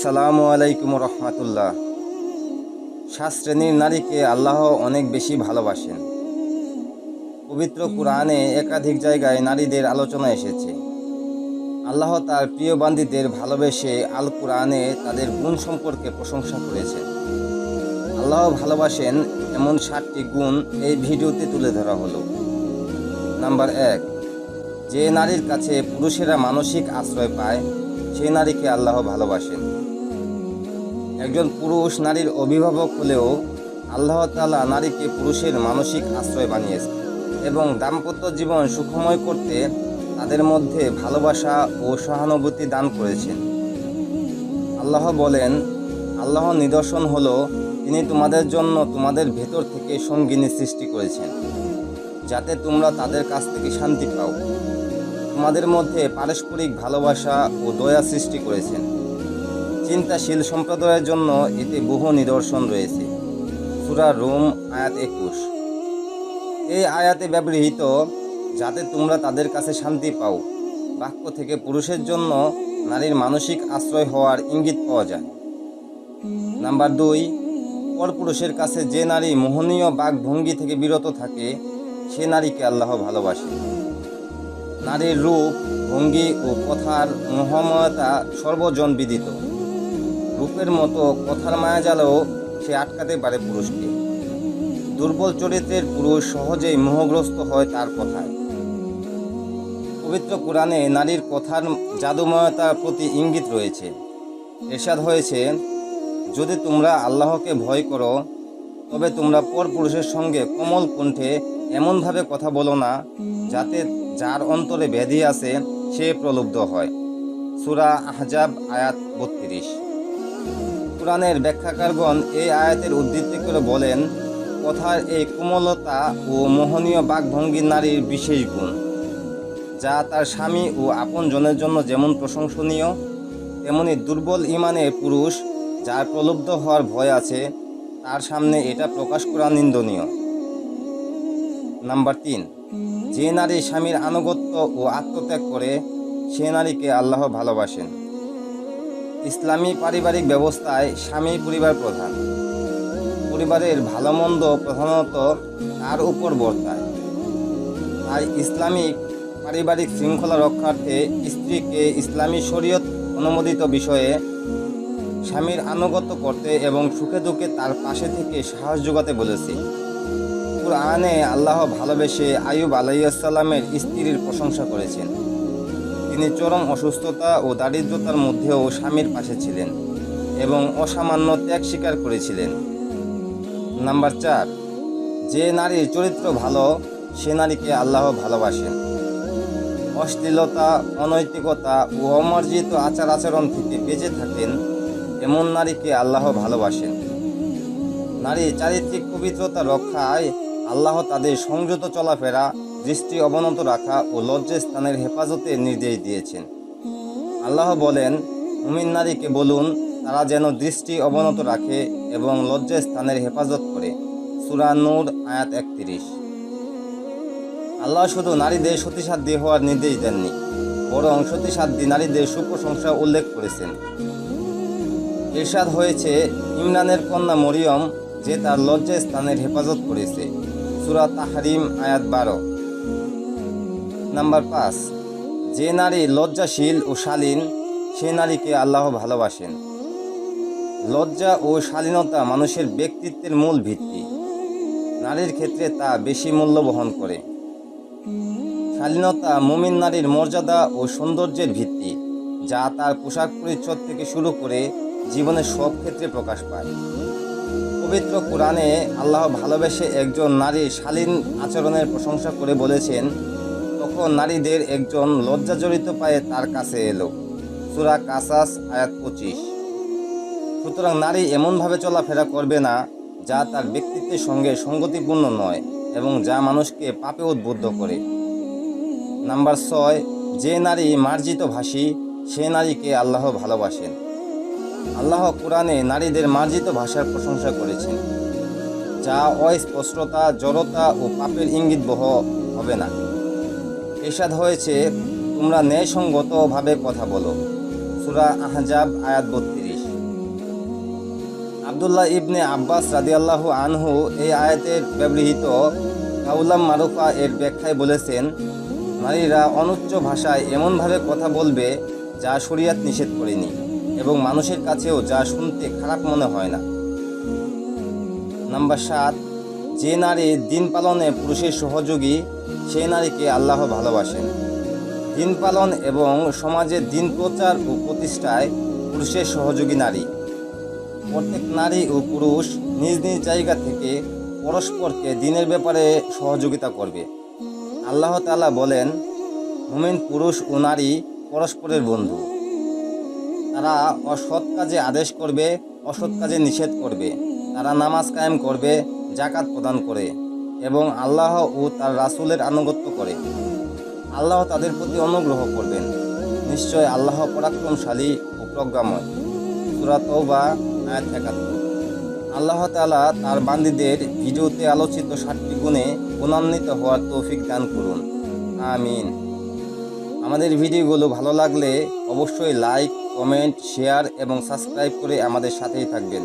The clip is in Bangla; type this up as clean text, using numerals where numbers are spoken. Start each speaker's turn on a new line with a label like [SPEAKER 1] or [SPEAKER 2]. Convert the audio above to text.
[SPEAKER 1] আসসালামু আলাইকুম রহমতুল্লাহ। 7 শ্রেণীর নারীকে আল্লাহ অনেক বেশি ভালোবাসেন। পবিত্র কুরআনে একাধিক জায়গায় নারীদের আলোচনা এসেছে। আল্লাহ তার প্রিয় বান্দীদের ভালোবেসে আল কুরআনে তাদের গুণ সম্পর্কে প্রশংসা করেছেন। আল্লাহ ভালোবাসেন এমন 7টি গুণ এই ভিডিওতে তুলে ধরা হলো। নাম্বার 1, যে নারীর কাছে পুরুষেরা মানসিক আশ্রয় পায় সেই নারীকে আল্লাহ ভালোবাসেন। একজন পুরুষ নারীর অভিভাবক হলেও আল্লাহ তাআলা নারীকে পুরুষের মানসিক আশ্রয় বানিয়েছেন এবং দাম্পত্য জীবন সুখময় করতে তাদের মধ্যে ভালোবাসা ও সহানুভূতি দান করেছেন। আল্লাহ বলেন, আল্লাহর নিদর্শন হলো তিনি তোমাদের জন্য তোমাদের ভেতর থেকে সঙ্গিনী সৃষ্টি করেছেন, যাতে তোমরা তাদের কাছ থেকে শান্তি পাও। তোমাদের মধ্যে পারস্পরিক ভালোবাসা ও দয়া সৃষ্টি করেছেন। চিন্তাশীল সম্প্রদায়ের জন্য এতে বহু নিদর্শন রয়েছে। সূরা রুম আয়াত 21। এই আয়াতে ব্যবহৃত যাতে তোমরা তাদের কাছে শান্তি পাও বাক্য থেকে পুরুষের জন্য নারীর মানসিক আশ্রয় হওয়ার ইঙ্গিত পাওয়া যায়। নাম্বার 2, পরপুরুষের কাছে যে নারী মোহনীয় বাকভঙ্গি থেকে বিরত থাকে সে নারীকে আল্লাহ ভালোবাসে। নারীর রূপ, ভঙ্গি ও কথার মোহময়তা সর্বজন বিদিত। রূপের মতো কথার মায়াজালেও সে আটকাতে পারে পুরুষকে। দুর্বল চরিত্রের পুরুষ সহজেই মোহগ্রস্ত হয় তার কথায়। পবিত্র কুরআনে নারীর কথার জাদুময়তার প্রতি ইঙ্গিত রয়েছে। ইরশাদ হয়েছে, যদি তোমরা আল্লাহকে ভয় করো তবে তোমরা পরপুরুষের সঙ্গে কোমল কণ্ঠে এমনভাবে কথা বলো না যাতে যার অন্তরে ব্যাধি আছে সে প্রলুব্ধ হয়। সূরা আহজাব আয়াত 32। কুরআনের ব্যাখ্যাকারগণ এই আয়াতের উদ্ধৃতি করে বলেন, কথার এই কোমলতা ও মোহনীয় বাকভঙ্গি নারীর বিশেষ গুণ, যা তার স্বামী ও আপনজনের জন্য যেমন প্রশংসনীয় তেমনি দুর্বল ঈমানের পুরুষ যার প্রলুব্ধ হওয়ার ভয় আছে তার সামনে এটা প্রকাশ করা নিন্দনীয়। নাম্বার 3, যে নারী স্বামীর আনুগত্য ও আত্মত্যাগ করে সে নারীকে আল্লাহ ভালোবাসেন। ইসলামী পারিবারিক ব্যবস্থায় স্বামী পরিবার প্রধান। পরিবারের ভালো মন্দ প্রধানত তার উপর বর্তায়। তাই ইসলামিক পারিবারিক শৃঙ্খলা রক্ষার্থে স্ত্রীকে ইসলামী শরীয়ত অনুমোদিত বিষয়ে স্বামীর আনুগত্য করতে এবং সুখে দুঃখে তার পাশে থেকে সাহস যোগাতে বলেছে। কুরআনে আল্লাহ ভালোবেসে আইয়ুব আলাইহিসসালামের স্ত্রীর প্রশংসা করেছেন। তিনি চরম অসুস্থতা ও দারিদ্রতার মধ্যেও স্বামীর পাশে ছিলেন এবং অসামান্য ত্যাগ স্বীকার করেছিলেন। নাম্বার 4, যে নারীর চরিত্র ভালো সে নারীকে আল্লাহ ভালোবাসেন। অশ্লীলতা, অনৈতিকতা ও অমার্জিত আচার আচরণ থেকে বেঁচে থাকেন এমন নারীকে আল্লাহ ভালোবাসেন। নারী চারিত্রিক পবিত্রতা রক্ষায় আল্লাহ তাদের সংযত চলাফেরা, দৃষ্টি অবনত রাখা ও লজ্জাস্থানের হেফাজতের নির্দেশ দিয়েছেন। আল্লাহ বলেন, মুমিন নারীকে বলুন তারা যেন দৃষ্টি অবনত রাখে এবং লজ্জাস্থানের হেফাজত করে। সূরা নূর আয়াত 31। আল্লাহ শুধু নারীদের সতীসাধ্যী হওয়ার নির্দেশ দেননি, বরং সতীসাধ্যী নারীদের সুপ্রশংসা উল্লেখ করেছেন। ইরশাদ হয়েছে, ইমরানের কন্যা মরিয়ম যে তার লজ্জাস্থানের হেফাজত করেছে। সূরা তাহরিম আয়াত 12। নাম্বার 5, যে নারী লজ্জাশীল ও শালীন সে নারীকে আল্লাহ ভালোবাসেন। লজ্জা ও শালীনতা মানুষের ব্যক্তিত্বের মূল ভিত্তি। নারীর ক্ষেত্রে তা বেশি মূল্য বহন করে। শালীনতা মুমিন নারীর মর্যাদা ও সৌন্দর্যের ভিত্তি, যা তার পোশাক পরিচ্ছদ থেকে শুরু করে জীবনের সব ক্ষেত্রে প্রকাশ পায়। পবিত্র কুরআনে আল্লাহ ভালোবেসে একজন নারীর শালীন আচরণের প্রশংসা করে বলেছেন, তখন নারীদের একজন লজ্জাজড়িত পায়ে তার কাছে এলো। সূরা কাসাস আয়াত 25। সুতরাং নারী এমনভাবে চলাফেরা করবে না যা তার ব্যক্তিত্বের সঙ্গে সঙ্গতিপূর্ণ নয় এবং যা মানুষকে পাপে উদ্বুদ্ধ করে। নাম্বার 6, যে নারী মার্জিত ভাষী সে নারীকে আল্লাহ ভালোবাসেন। আল্লাহ কুরআনে নারীদের মার্জিত ভাষার প্রশংসা করেছেন, যা অস্পষ্টতা, জড়তা ও পাপের ইঙ্গিত বহ হবে না। ইরশাদ হয়েছে, তোমরা ন্যায়সঙ্গতভাবে কথা বলো। সূরা আহজাব আয়াত 32। আব্দুল্লাহ ইবনে আব্বাস রাদিয়াল্লাহু আনহু এই আয়াতের ব্যবহৃত কাউলাম মারুফা এর ব্যাখ্যায় বলেছেন, নারীরা অনুচ্চ ভাষায় এমনভাবে কথা বলবে যা শরীয়ত নিষেধ করেনি এবং মানুষের কাছেও যা শুনতে খারাপ মনে হয় না। নাম্বার 7, যে নারী দিন পালনে পুরুষের সহযোগী সেই নারীকে আল্লাহ ভালোবাসেন। দিন পালন এবং সমাজে দিন প্রচার ও প্রতিষ্ঠায় পুরুষের সহযোগী নারী। প্রত্যেক নারী ও পুরুষ নিজ নিজ জায়গা থেকে পরস্পরকে দিনের ব্যাপারে সহযোগিতা করবে। আল্লাহ তাআলা বলেন, মুমিন পুরুষ ও নারী পরস্পরের বন্ধু। তারা অসৎ কাজে আদেশ করবে, অসৎ কাজে নিষেধ করবে। তারা নামাজ কায়েম করবে, জাকাত প্রদান করে এবং আল্লাহ ও তার রাসূলের আনুগত্য করে। আল্লাহ তাদের প্রতি অনুগ্রহ করবেন। নিশ্চয় আল্লাহ পরাক্রমশালী ও প্রজ্ঞাময়। সূরা তাওবা আয়াত ৭১। আল্লাহ তাআলা তার বান্দীদের ভিডিওতে আলোচিত 7টি গুণে গুণান্বিত হওয়ার তৌফিক দান করুন। আমিন। আমাদের ভিডিওগুলো ভালো লাগলে অবশ্যই লাইক, কমেন্ট, শেয়ার এবং সাবস্ক্রাইব করে আমাদের সাথেই থাকবেন।